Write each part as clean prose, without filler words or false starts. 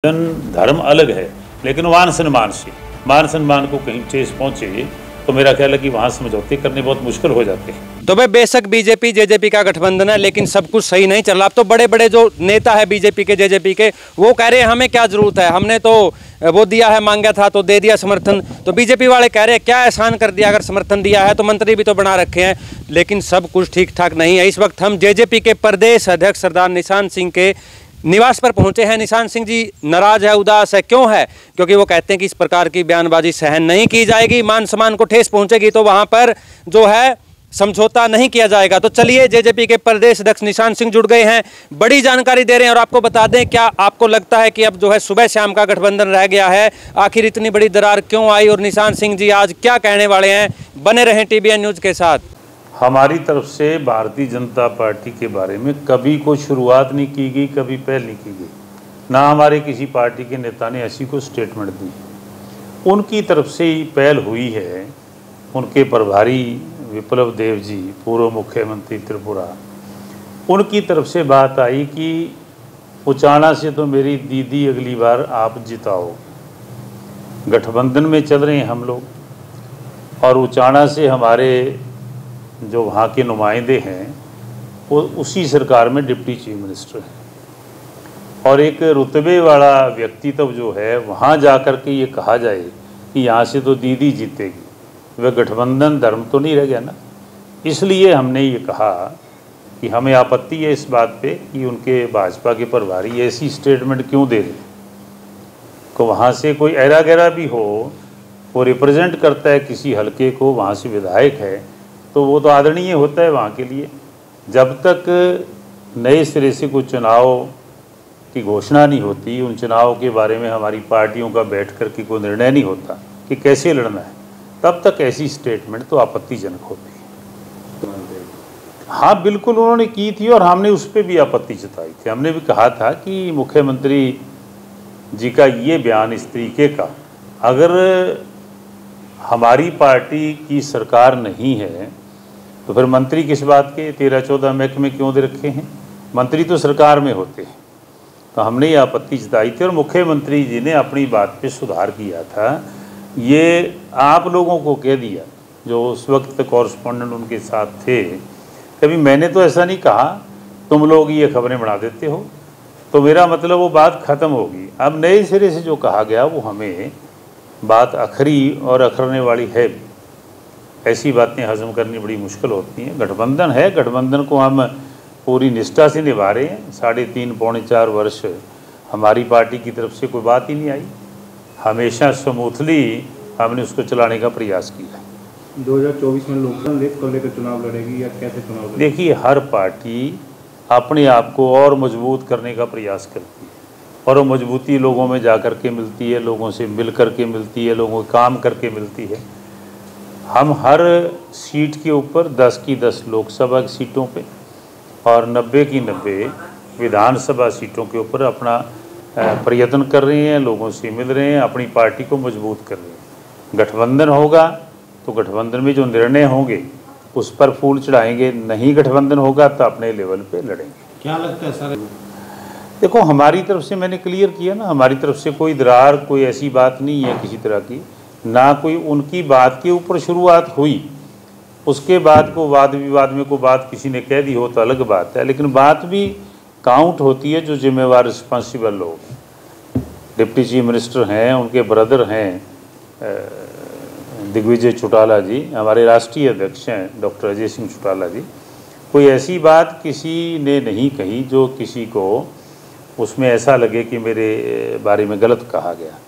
धर्म अलग है, लेकिन मान सम्मान को कहीं ठेस पहुंचे तो मेरा ख्याल है कि वहां समझौते करने बहुत मुश्किल हो जाते हैं। तो भाई बेशक बीजेपी जेजेपी का गठबंधन है, लेकिन सब कुछ सही नहीं चल रहा। अब तो बड़े बड़े जो नेता है बीजेपी के जेजेपी के, वो कह रहे हैं हमें क्या जरूरत है, हमने तो वो दिया है, मांगा था तो दे दिया समर्थन। तो बीजेपी वाले कह रहे हैं क्या एहसान कर दिया, अगर समर्थन दिया है तो मंत्री भी तो बना रखे हैं, लेकिन सब कुछ ठीक ठाक नहीं है। इस वक्त हम जेजेपी के प्रदेश अध्यक्ष सरदार निशान सिंह के निवास पर पहुंचे हैं। निशान सिंह जी नाराज है, उदास है, क्यों है? क्योंकि वो कहते हैं कि इस प्रकार की बयानबाजी सहन नहीं की जाएगी, मान सम्मान को ठेस पहुंचेगी तो वहां पर जो है समझौता नहीं किया जाएगा। तो चलिए जेजेपी के प्रदेश अध्यक्ष निशान सिंह जुड़ गए हैं, बड़ी जानकारी दे रहे हैं। और आपको बता दें, क्या आपको लगता है कि अब जो है सुबह शाम का गठबंधन रह गया है? आखिर इतनी बड़ी दरार क्यों आई और निशान सिंह जी आज क्या कहने वाले हैं? बने रहें TBN न्यूज के साथ। हमारी तरफ से भारतीय जनता पार्टी के बारे में कभी कोई शुरुआत नहीं की गई, कभी पहल नहीं की गई, ना हमारे किसी पार्टी के नेता ने ऐसी कोई स्टेटमेंट दी। उनकी तरफ से ही पहल हुई है। उनके प्रभारी विप्लव देव जी, पूर्व मुख्यमंत्री त्रिपुरा, उनकी तरफ से बात आई कि उचाना से तो मेरी दीदी अगली बार आप जिताओ। गठबंधन में चल रहे हैं हम लोग, और उचाना से हमारे जो वहाँ के नुमाइंदे हैं वो उसी सरकार में डिप्टी चीफ मिनिस्टर हैं, और एक रुतबे वाला व्यक्तित्व जो है वहाँ जा कर के ये कहा जाए कि यहाँ से तो दीदी जीतेगी, वह गठबंधन धर्म तो नहीं रह गया ना। इसलिए हमने ये कहा कि हमें आपत्ति है इस बात पे कि उनके भाजपा के प्रभारी ऐसी स्टेटमेंट क्यों दे रहे, को वहाँ से कोई ऐरा गैरा भी हो, वो रिप्रेजेंट करता है किसी हलके को, वहाँ से विधायक है तो वो तो आदरणीय होता है वहाँ के लिए। जब तक नए सिरे से कुछ चुनाव की घोषणा नहीं होती, उन चुनाव के बारे में हमारी पार्टियों का बैठ कर के कोई निर्णय नहीं होता कि कैसे लड़ना है, तब तक ऐसी स्टेटमेंट तो आपत्तिजनक होती है। हाँ बिल्कुल उन्होंने की थी, और हमने उस पर भी आपत्ति जताई थी। हमने भी कहा था कि मुख्यमंत्री जी का ये बयान इस तरीके का, अगर हमारी पार्टी की सरकार नहीं है तो फिर मंत्री किस बात के 13-14 महकमे क्यों दे रखे हैं? मंत्री तो सरकार में होते हैं। तो हमने ये आपत्ति जताई थी, और मुख्यमंत्री जी ने अपनी बात पे सुधार किया था। ये आप लोगों को कह दिया जो उस वक्त कॉरेस्पॉन्डेंट उनके साथ थे, कभी मैंने तो ऐसा नहीं कहा तुम लोग ये खबरें बना देते हो, तो मेरा मतलब वो बात ख़त्म होगी। अब नए सिरे से जो कहा गया वो हमें बात अखरी और अखरने वाली है। ऐसी बातें हजम करनी बड़ी मुश्किल होती हैं। गठबंधन है, गठबंधन को हम पूरी निष्ठा से निभा रहे हैं। 3.5-4 वर्ष हमारी पार्टी की तरफ से कोई बात ही नहीं आई, हमेशा स्मूथली हमने उसको चलाने का प्रयास किया। 2024 में लोकसभा को लेकर चुनाव लड़ेगी या कैसे चुनाव लड़ेगी? देखिए, हर पार्टी अपने आप को और मजबूत करने का प्रयास करती है, और वो मजबूती लोगों में जा कर के मिलती है, लोगों से मिल कर के मिलती है, लोगों को काम करके मिलती है। हम हर सीट के ऊपर 10 की 10 लोकसभा की सीटों पे और 90 की 90 विधानसभा सीटों के ऊपर अपना प्रयत्न कर रहे हैं, लोगों से मिल रहे हैं, अपनी पार्टी को मजबूत कर रहे हैं। गठबंधन होगा तो गठबंधन में जो निर्णय होंगे उस पर फूल चढ़ाएंगे, नहीं गठबंधन होगा तो अपने लेवल पे लड़ेंगे। क्या लगता है सर? देखो, हमारी तरफ से मैंने क्लियर किया ना, हमारी तरफ से कोई दरार, कोई ऐसी बात नहीं है किसी तरह की, ना कोई उनकी बात के ऊपर शुरुआत हुई, उसके बाद को वाद विवाद में कोई बात किसी ने कह दी हो तो अलग बात है, लेकिन बात भी काउंट होती है जो जिम्मेवार रिस्पॉन्सिबल लोग। डिप्टी चीफ मिनिस्टर हैं, उनके ब्रदर हैं दिग्विजय चौटाला जी, हमारे राष्ट्रीय अध्यक्ष हैं डॉक्टर अजय सिंह चौटाला जी। कोई ऐसी बात किसी ने नहीं कही जो किसी को उसमें ऐसा लगे कि मेरे बारे में गलत कहा गया।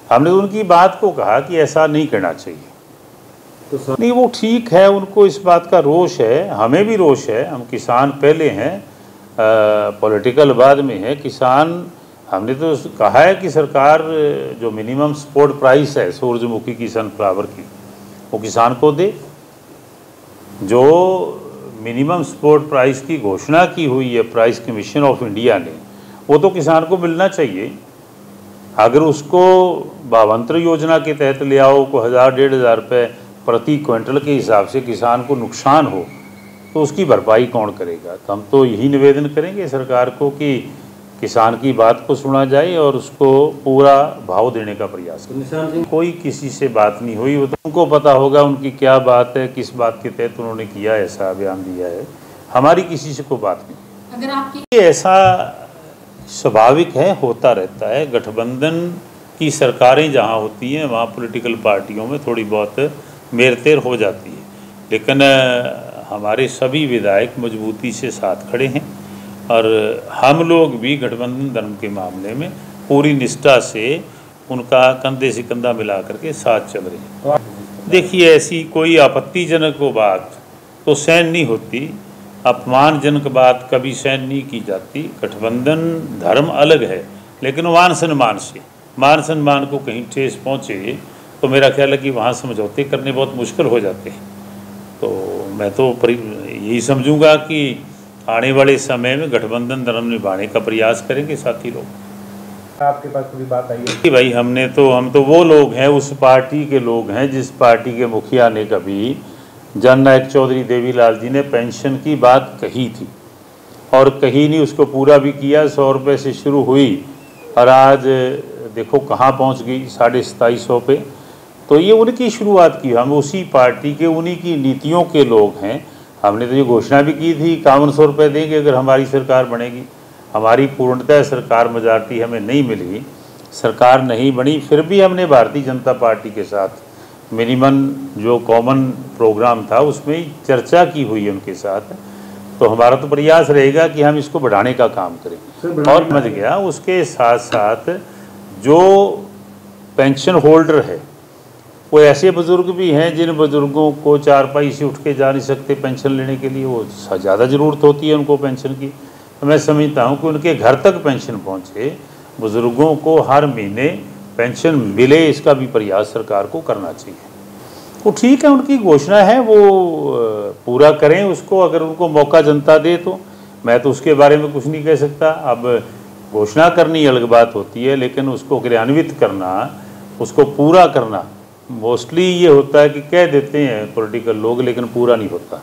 हमने उनकी बात को कहा कि ऐसा नहीं करना चाहिए। तो नहीं, वो ठीक है, उनको इस बात का रोष है, हमें भी रोष है। हम किसान पहले हैं, पॉलिटिकल बाद में है। किसान, हमने तो कहा है कि सरकार जो मिनिमम सपोर्ट प्राइस है सूरजमुखी की, सनफ्लावर की, वो किसान को दे। जो मिनिमम सपोर्ट प्राइस की घोषणा की हुई है प्राइस कमीशन ऑफ इंडिया ने, वो तो किसान को मिलना चाहिए। अगर उसको भावांतर योजना के तहत ले आओ, को 1000-1500 रुपये प्रति क्विंटल के हिसाब से किसान को नुकसान हो, तो उसकी भरपाई कौन करेगा? तो हम तो यही निवेदन करेंगे सरकार को कि किसान की बात को सुना जाए और उसको पूरा भाव देने का प्रयास करें। निशान सिंह कोई किसी से बात नहीं हुई, वो तो उनको पता होगा उनकी क्या बात है, किस बात के तहत उन्होंने किया ऐसा बयान दिया है। हमारी किसी से कोई बात नहीं। अगर आपकी ये ऐसा स्वाभाविक है, होता रहता है। गठबंधन की सरकारें जहाँ होती हैं वहाँ पॉलिटिकल पार्टियों में थोड़ी बहुत मेरतेर हो जाती है, लेकिन हमारे सभी विधायक मजबूती से साथ खड़े हैं और हम लोग भी गठबंधन धर्म के मामले में पूरी निष्ठा से उनका कंधे से कंधा मिला करके साथ चल रहे हैं। देखिए, ऐसी कोई आपत्तिजनक बात तो सहन नहीं होती, अपमानजनक बात कभी सहन नहीं की जाती। गठबंधन धर्म अलग है, लेकिन मान सम्मान को कहीं ठेस पहुँचे तो मेरा ख्याल है कि वहाँ समझौते करने बहुत मुश्किल हो जाते हैं। तो मैं तो यही समझूंगा कि आने वाले समय में गठबंधन धर्म निभाने का प्रयास करेंगे साथी लोग। आपके पास कोई बात आई है? कि भाई हम तो वो लोग हैं, उस पार्टी के लोग हैं जिस पार्टी के मुखिया ने कभी जननायक चौधरी देवीलाल जी ने पेंशन की बात कही थी और कही नहीं, उसको पूरा भी किया। 100 रुपये से शुरू हुई और आज देखो कहाँ पहुँच गई, 2750 पे। तो ये उनकी शुरुआत की, हम उसी पार्टी के उन्हीं की नीतियों के लोग हैं। हमने तो ये घोषणा भी की थी 5100 रुपये देंगे अगर हमारी सरकार बनेगी। हमारी पूर्णतः सरकार मेजॉरिटी हमें नहीं मिली, सरकार नहीं बनी, फिर भी हमने भारतीय जनता पार्टी के साथ मिनिमम जो कॉमन प्रोग्राम था उसमें चर्चा की हुई उनके साथ। तो हमारा तो प्रयास रहेगा कि हम इसको बढ़ाने का काम करें। और समझ गया, उसके साथ साथ जो पेंशन होल्डर है वो ऐसे बुज़ुर्ग भी हैं जिन बुज़ुर्गों को चारपाई से उठ के जा नहीं सकते पेंशन लेने के लिए, वो ज़्यादा ज़रूरत होती है उनको पेंशन की। तो मैं समझता हूँ कि उनके घर तक पेंशन पहुँचे, बुज़ुर्गों को हर महीने पेंशन मिले, इसका भी प्रयास सरकार को करना चाहिए। वो ठीक है, उनकी घोषणा है, वो पूरा करें उसको, अगर उनको मौका जनता दे तो। मैं तो उसके बारे में कुछ नहीं कह सकता। अब घोषणा करनी अलग बात होती है, लेकिन उसको क्रियान्वित करना, उसको पूरा करना, मोस्टली ये होता है कि कह देते हैं पॉलिटिकल लोग, लेकिन पूरा नहीं होता।